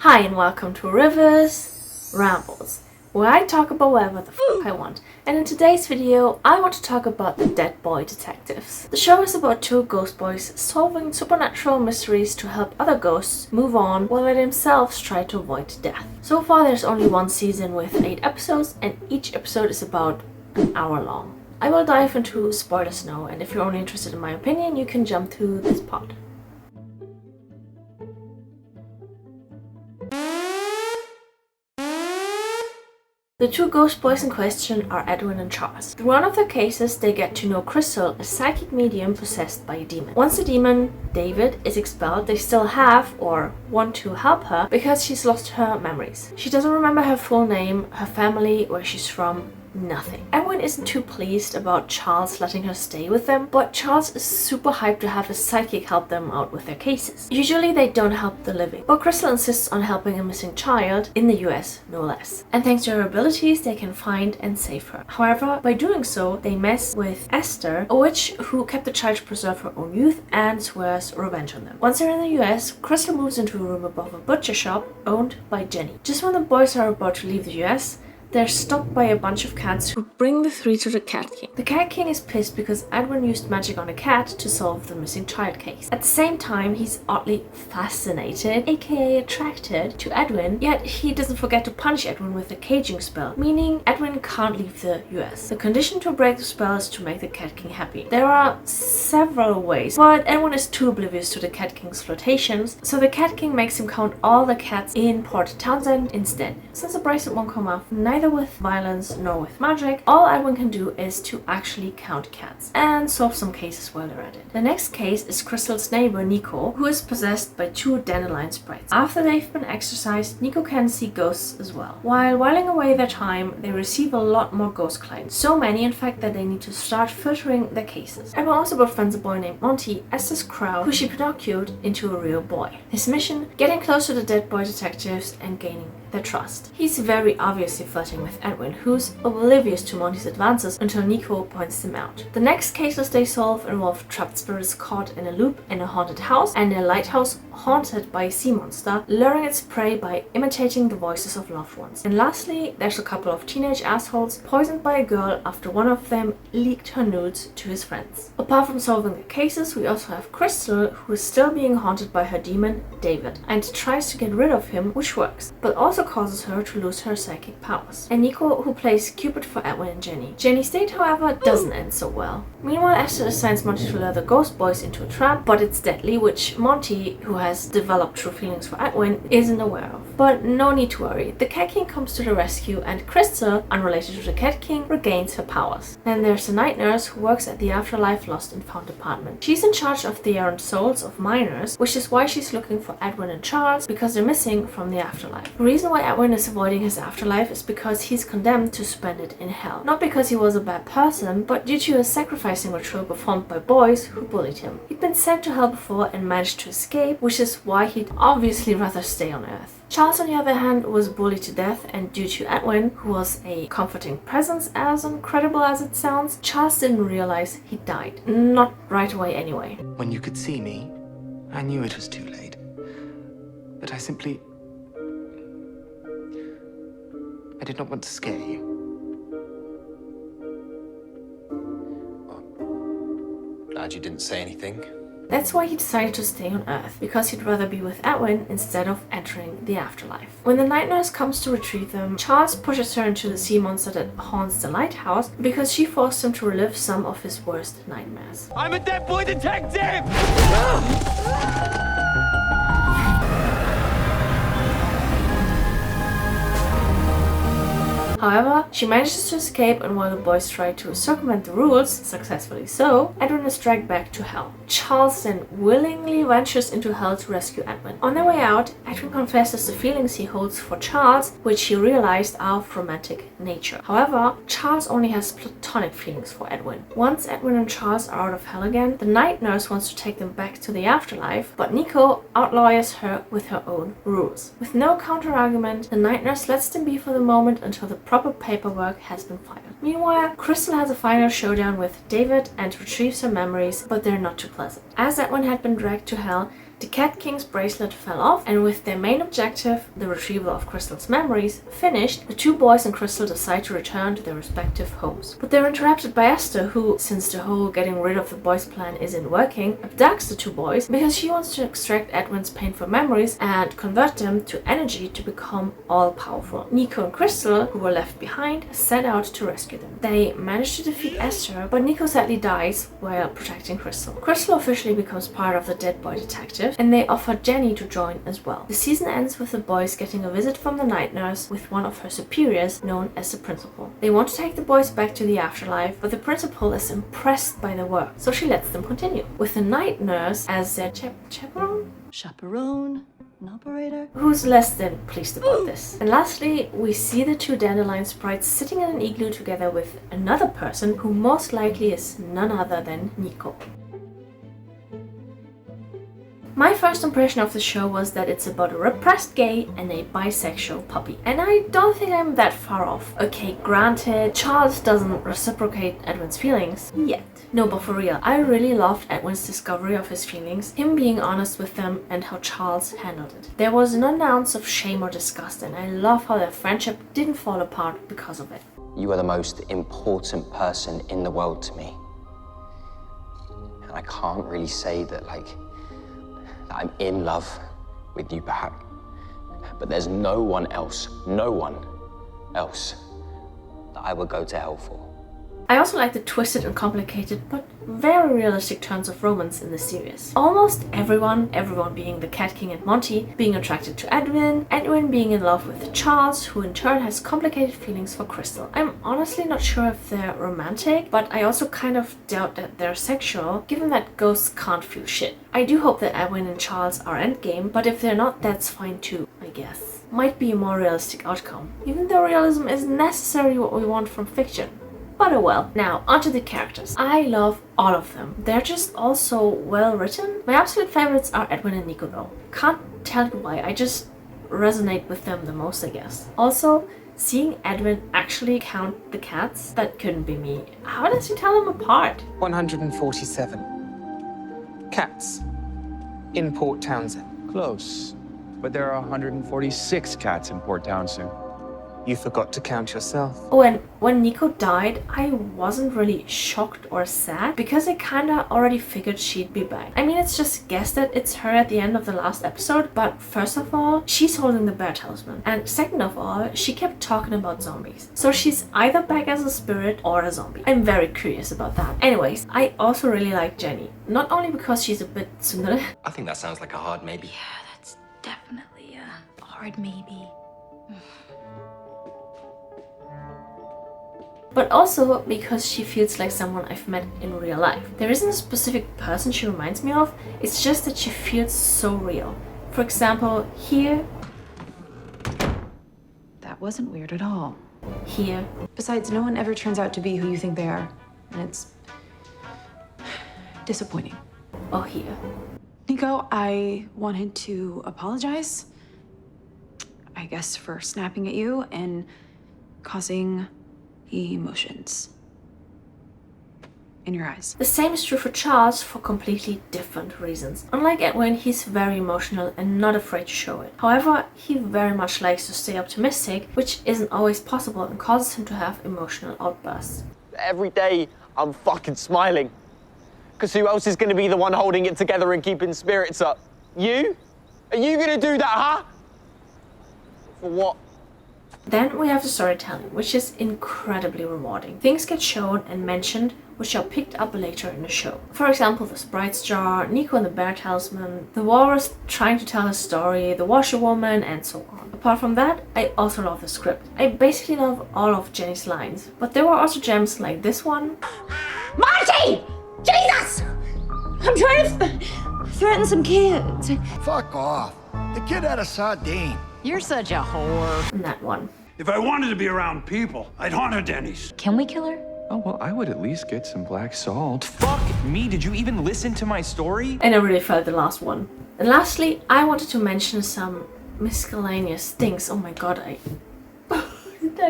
Hi and welcome to Ryvis Rambles, where I talk about whatever the f*** I want. And in today's video, I want to talk about the Dead Boy Detectives. The show is about two ghost boys solving supernatural mysteries to help other ghosts move on while they themselves try to avoid death. So far there's only one season with 8 episodes and each episode is about an hour long. I will dive into spoilers now, and if you're only interested in my opinion, you can jump to this part. The two ghost boys in question are Edwin and Charles. Through one of their cases, they get to know Crystal, a psychic medium possessed by a demon. Once the demon, David, is expelled, they still have or want to help her because she's lost her memories. She doesn't remember her full name, her family, where she's from, nothing. Edwin isn't too pleased about Charles letting her stay with them, but Charles is super hyped to have a psychic help them out with their cases. Usually they don't help the living, but Crystal insists on helping a missing child, in the US no less. And thanks to her abilities, they can find and save her. However, by doing so, they mess with Esther, a witch who kept the child to preserve her own youth and swears revenge on them. Once they're in the US, Crystal moves into a room above a butcher shop owned by Jenny. Just when the boys are about to leave the US, they're stopped by a bunch of cats who bring the three to the Cat King. The Cat King is pissed because Edwin used magic on a cat to solve the missing child case. At the same time, he's oddly fascinated, aka attracted, to Edwin, yet he doesn't forget to punish Edwin with a caging spell, meaning Edwin can't leave the US. The condition to break the spell is to make the Cat King happy. There are several ways, but Edwin is too oblivious to the Cat King's flirtations, so the Cat King makes him count all the cats in Port Townsend instead. Since the bracelet won't come off, neither with violence nor with magic, all Edwin can do is to actually count cats and solve some cases while they're at it. The next case is Crystal's neighbor Nico, who is possessed by two dandelion sprites. After they've been exorcised, Nico can see ghosts as well. While whiling away their time, they receive a lot more ghost clients. So many in fact that they need to start filtering their cases. Edwin also befriends a boy named Monty, Esther's crow, who she Pinocchioed into a real boy. His mission? Getting close to the Dead Boy Detectives and gaining their trust. He's very obviously flirting with Edwin, who's oblivious to Monty's advances until Nico points them out. The next cases they solve involve trapped spirits caught in a loop in a haunted house and a lighthouse haunted by a sea monster, luring its prey by imitating the voices of loved ones. And lastly, there's a couple of teenage assholes poisoned by a girl after one of them leaked her nudes to his friends. Apart from solving the cases, we also have Crystal, who is still being haunted by her demon, David, and tries to get rid of him, which works, but also causes her to lose her psychic powers. And Nico, who plays Cupid for Edwin and Jenny. Jenny's date, however, doesn't end so well. Meanwhile, Esther assigns Monty to lure the ghost boys into a trap, but it's deadly, which Monty, who has developed true feelings for Edwin, isn't aware of. But no need to worry. The Cat King comes to the rescue and Crystal, unrelated to the Cat King, regains her powers. Then there's the night nurse who works at the Afterlife Lost and Found department. She's in charge of the errant souls of minors, which is why she's looking for Edwin and Charles, because they're missing from the afterlife. The reason why Edwin is avoiding his afterlife is because he's condemned to spend it in hell. Not because he was a bad person, but due to a sacrificing ritual performed by boys who bullied him. He'd been sent to hell before and managed to escape, which is why he'd obviously rather stay on Earth. Charles, on the other hand, was bullied to death, and due to Edwin, who was a comforting presence, as incredible as it sounds, Charles didn't realize he died. Not right away anyway. When you could see me, I knew it was too late. But I did not want to scare you. Well, glad you didn't say anything. That's why he decided to stay on Earth, because he'd rather be with Edwin instead of entering the afterlife. When the night nurse comes to retrieve them, Charles pushes her into the sea monster that haunts the lighthouse because she forced him to relive some of his worst nightmares. I'm a Dead Boy Detective! However, she manages to escape, and while the boys try to circumvent the rules, successfully so, Edwin is dragged back to hell. Charles then willingly ventures into hell to rescue Edwin. On their way out, Edwin confesses the feelings he holds for Charles, which he realized are of romantic nature. However, Charles only has platonic feelings for Edwin. Once Edwin and Charles are out of hell again, the night nurse wants to take them back to the afterlife, but Nico outlawyers her with her own rules. With no counter-argument, the night nurse lets them be for the moment until the proper paperwork has been filed. Meanwhile, Crystal has a final showdown with David and retrieves her memories, but they're not too pleasant. As Edwin had been dragged to hell, The Cat King's bracelet fell off, and with their main objective, the retrieval of Crystal's memories, finished, the two boys and Crystal decide to return to their respective homes. But they're interrupted by Esther, who, since the whole getting rid of the boys plan isn't working, abducts the two boys because she wants to extract Edwin's painful memories and convert them to energy to become all-powerful. Nico and Crystal, who were left behind, set out to rescue them. They manage to defeat Esther, but Nico sadly dies while protecting Crystal. Crystal officially becomes part of the Dead Boy Detective, and they offer Jenny to join as well. The season ends with the boys getting a visit from the night nurse with one of her superiors, known as the principal. They want to take the boys back to the afterlife, but the principal is impressed by their work, so she lets them continue. With the night nurse as their chaperone, an operator, who's less than pleased about this. And lastly, we see the two dandelion sprites sitting in an igloo together with another person who most likely is none other than Nico. My first impression of the show was that it's about a repressed gay and a bisexual puppy. And I don't think I'm that far off. Okay, granted, Charles doesn't reciprocate Edwin's feelings yet. No, but for real, I really loved Edwin's discovery of his feelings, him being honest with them, and how Charles handled it. There was no ounce of shame or disgust, and I love how their friendship didn't fall apart because of it. You are the most important person in the world to me. And I can't really say that, that I'm in love with you back. But there's no one else that I would go to hell for. I also like the twisted and complicated but very realistic turns of romance in the series. Almost everyone being the Cat King and Monty, being attracted to Edwin, Edwin being in love with Charles, who in turn has complicated feelings for Crystal. I'm honestly not sure if they're romantic, but I also kind of doubt that they're sexual, given that ghosts can't feel shit. I do hope that Edwin and Charles are endgame, but if they're not, that's fine too, I guess. Might be a more realistic outcome, even though realism isn't necessarily what we want from fiction. But oh well. Now, onto the characters. I love all of them. They're just all so well written. My absolute favorites are Edwin and Nico though. Can't tell you why, I just resonate with them the most, I guess. Also, seeing Edwin actually count the cats, that couldn't be me. How does he tell them apart? 147 cats in Port Townsend. Close, but there are 146 cats in Port Townsend. You forgot to count yourself. Oh, and when Nico died, I wasn't really shocked or sad because I kinda already figured she'd be back. I mean, it's just guessed that it's her at the end of the last episode, but first of all, she's holding the bear talisman. And second of all, she kept talking about zombies. So she's either back as a spirit or a zombie. I'm very curious about that. Anyways, I also really like Jenny. Not only because she's a bit tsundere. I think that sounds like a hard maybe. Yeah, that's definitely a hard maybe. But also because she feels like someone I've met in real life. There isn't a specific person she reminds me of, it's just that she feels so real. For example, here. That wasn't weird at all. Here. Besides, no one ever turns out to be who you think they are, and it's disappointing. Or here. Nico, I wanted to apologize, I guess, for snapping at you and causing emotions in your eyes. The same is true for Charles for completely different reasons. Unlike Edwin, he's very emotional and not afraid to show it. However, he very much likes to stay optimistic, which isn't always possible and causes him to have emotional outbursts. Every day, I'm fucking smiling. Because who else is going to be the one holding it together and keeping spirits up? You? Are you going to do that, huh? For what? Then we have the storytelling, which is incredibly rewarding. Things get shown and mentioned which are picked up later in the show. For example, the Sprite's jar, Nico and the bear talisman, the walrus trying to tell his story, the washerwoman, and so on. Apart from that, I also love the script. I basically love all of Jenny's lines, but there were also gems like this one. Marty! Jesus! I'm trying to threaten some kids. Fuck off. The kid had a sardine. You're such a whore. And that one. If I wanted to be around people, I'd haunt a Denny's. Can we kill her? Oh, well, I would at least get some black salt. Fuck me, did you even listen to my story? And I really felt the last one. And lastly, I wanted to mention some miscellaneous things. Oh my god, I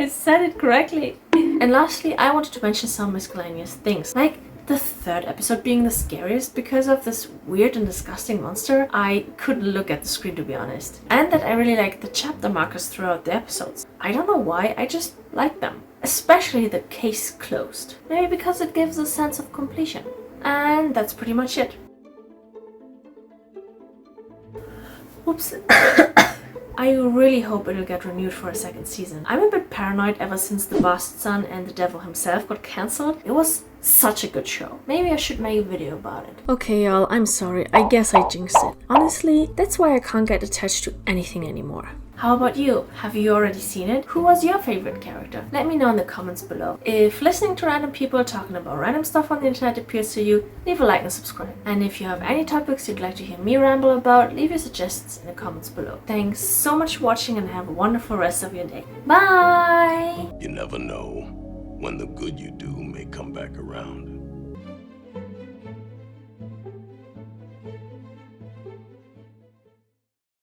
said it correctly. And lastly, I wanted to mention some miscellaneous things, like The third episode being the scariest because of this weird and disgusting monster. I couldn't look at the screen, to be honest. And that I really liked the chapter markers throughout the episodes. I don't know why, I just like them. Especially the case closed. Maybe because it gives a sense of completion. And that's pretty much it. Oops. I really hope it'll get renewed for a second season. I'm a bit paranoid ever since The Bastard Son and The Devil himself got cancelled. It was such a good show. Maybe I should make a video about it. Okay y'all, I'm sorry. I guess I jinxed it. Honestly, that's why I can't get attached to anything anymore. How about you? Have you already seen it? Who was your favorite character? Let me know in the comments below. If listening to random people talking about random stuff on the internet appeals to you, leave a like and subscribe. And if you have any topics you'd like to hear me ramble about, leave your suggestions in the comments below. Thanks so much for watching and have a wonderful rest of your day. Bye! You never know when the good you do may come back around.